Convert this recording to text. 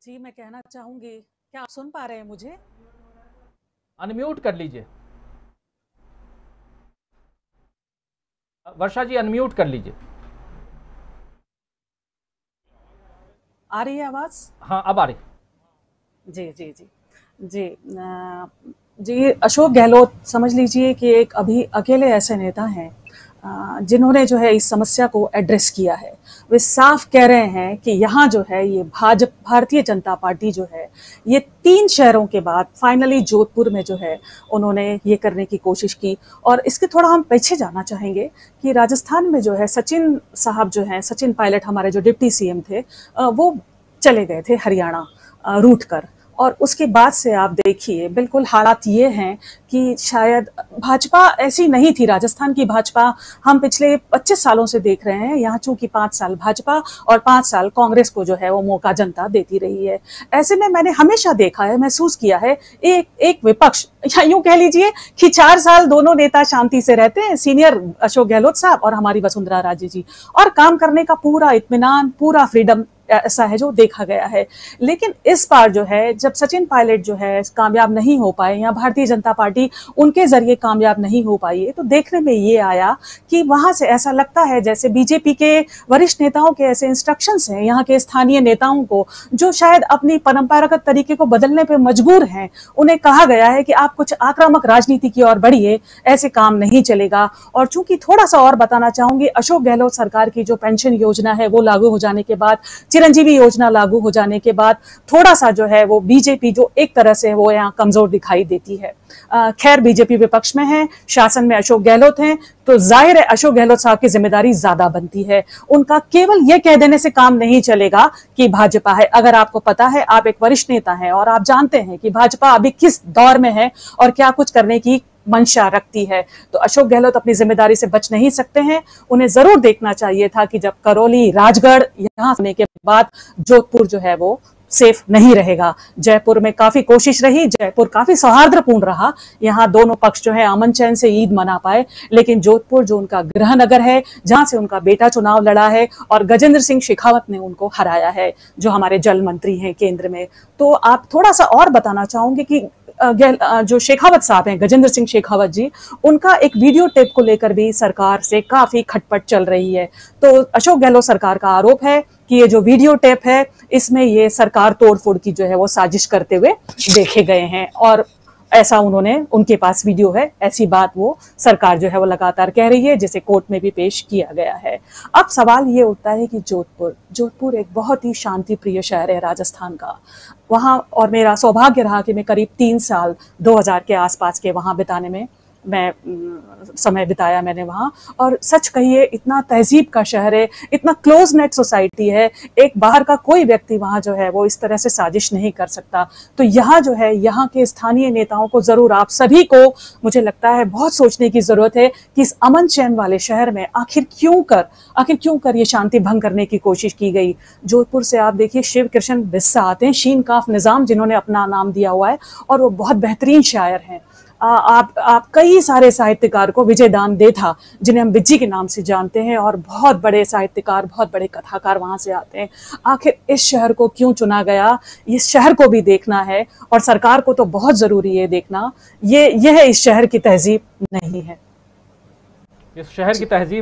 जी, मैं कहना चाहूँगी, क्या आप सुन पा रहे हैं मुझे? अनम्यूट कर लीजिए। वर्षा जी अनम्यूट कर लीजिए। आ रही है आवाज़? हाँ, अब आ रही। जी, जी, जी। जी जी, अशोक गहलोत समझ लीजिए कि एक अभी अकेले ऐसे नेता हैं जिन्होंने जो है इस समस्या को एड्रेस किया है। वे साफ कह रहे हैं कि यहाँ जो है ये भारतीय जनता पार्टी जो है, ये 3 शहरों के बाद फाइनली जोधपुर में जो है उन्होंने ये करने की कोशिश की। और इसके थोड़ा हम पीछे जाना चाहेंगे कि राजस्थान में जो है सचिन साहब जो हैं, सचिन पायलट हमारे जो डिप्टी सीएम थे, वो चले गए थे हरियाणा रूठ कर। और उसके बाद से आप देखिए बिल्कुल हालात ये हैं कि शायद भाजपा ऐसी नहीं थी। राजस्थान की भाजपा हम पिछले 25 सालों से देख रहे हैं। यहाँ चूंकि 5 साल भाजपा और 5 साल कांग्रेस को जो है वो मौका जनता देती रही है। ऐसे में मैंने हमेशा देखा है, महसूस किया है, एक एक विपक्ष या यूं कह लीजिए कि 4 साल दोनों नेता शांति से रहते हैं, सीनियर अशोक गहलोत साहब और हमारी वसुंधरा राजे जी, और काम करने का पूरा इत्मीनान, पूरा फ्रीडम ऐसा है जो देखा गया है। लेकिन इस बार जो है जब सचिन पायलट जो है कामयाब नहीं हो पाए या भारतीय जनता पार्टी उनके जरिए कामयाब नहीं हो पाई है, तो देखने में ये आया कि वहां से ऐसा लगता है जैसे बीजेपी के वरिष्ठ नेताओं के ऐसे इंस्ट्रक्शंस हैं यहाँ के स्थानीय नेताओं को, जो शायद अपनी परंपरागत तरीके को बदलने पर मजबूर हैं। उन्हें कहा गया है कि आप कुछ आक्रामक राजनीति की ओर बढ़िए, ऐसे काम नहीं चलेगा। और चूंकि थोड़ा सा और बताना चाहूंगी, अशोक गहलोत सरकार की जो पेंशन योजना है वो लागू हो जाने के बाद, चिरंजीवी योजना लागू हो जाने के बाद थोड़ा सा जो है वो बीजेपी जो एक तरह से वो यहाँ कमजोर दिखाई देती है। खैर बीजेपी विपक्ष में है, शासन में अशोक गहलोत हैं, तो जाहिर है अशोक गहलोत साहब की जिम्मेदारी ज्यादा बनती है। उनका केवल यह कह देने से काम नहीं चलेगा कि भाजपा है। अगर आपको पता है, आप एक वरिष्ठ नेता हैं और आप जानते हैं कि भाजपा अभी किस दौर में है और क्या कुछ करने की मंशा रखती है, तो अशोक गहलोत अपनी जिम्मेदारी से बच नहीं सकते हैं। उन्हें जरूर देखना चाहिए था कि जब करौली, राजगढ़ यहाँ आने के बाद जोधपुर जो है वो सेफ नहीं रहेगा। जयपुर में काफी कोशिश रही, जयपुर काफी सौहार्दपूर्ण रहा, यहाँ दोनों पक्ष जो है अमन चैन से ईद मना पाए। लेकिन जोधपुर जो उनका गृह नगर है, जहां से उनका बेटा चुनाव लड़ा है और गजेंद्र सिंह शेखावत ने उनको हराया है, जो हमारे जल मंत्री हैं केंद्र में। तो आप थोड़ा सा और बताना चाहूंगे कि जो शेखावत साहब हैं, गजेंद्र सिंह शेखावत जी, उनका एक वीडियो टेप को लेकर भी सरकार से काफी खटपट चल रही है। तो अशोक गहलोत सरकार का आरोप है कि ये जो वीडियो टेप है इसमें ये सरकार तोड़फोड़ की जो है वो साजिश करते हुए देखे गए हैं, और ऐसा उन्होंने, उनके पास वीडियो है, ऐसी बात वो सरकार जो है वो लगातार कह रही है, जिसे कोर्ट में भी पेश किया गया है। अब सवाल ये उठता है कि जोधपुर एक बहुत ही शांति प्रिय शहर है राजस्थान का। वहाँ, और मेरा सौभाग्य रहा कि मैं करीब 3 साल 2000 के आसपास के वहाँ बिताने में समय बिताया मैंने वहाँ। और सच कहिए, इतना तहजीब का शहर है, इतना क्लोज नेट सोसाइटी है, एक बाहर का कोई व्यक्ति वहाँ जो है वो इस तरह से साजिश नहीं कर सकता। तो यहाँ जो है, यहाँ के स्थानीय नेताओं को जरूर, आप सभी को, मुझे लगता है बहुत सोचने की जरूरत है कि इस अमन चैन वाले शहर में आखिर क्यों कर ये शांति भंग करने की कोशिश की गई। जोधपुर से आप देखिए शिव कृष्ण बिस्सा आते हैं, शीन काफ निजाम जिन्होंने अपना नाम दिया हुआ है, और वो बहुत बेहतरीन शायर हैं। आप कई सारे साहित्यकार को, विजय दान दे था जिन्हें हम विज्जी के नाम से जानते हैं, और बहुत बड़े साहित्यकार, बहुत बड़े कथाकार वहां से आते हैं। आखिर इस शहर को क्यों चुना गया, इस शहर को भी देखना है, और सरकार को तो बहुत जरूरी है देखना, ये इस शहर की तहजीब नहीं है। इस शहर की तहजीब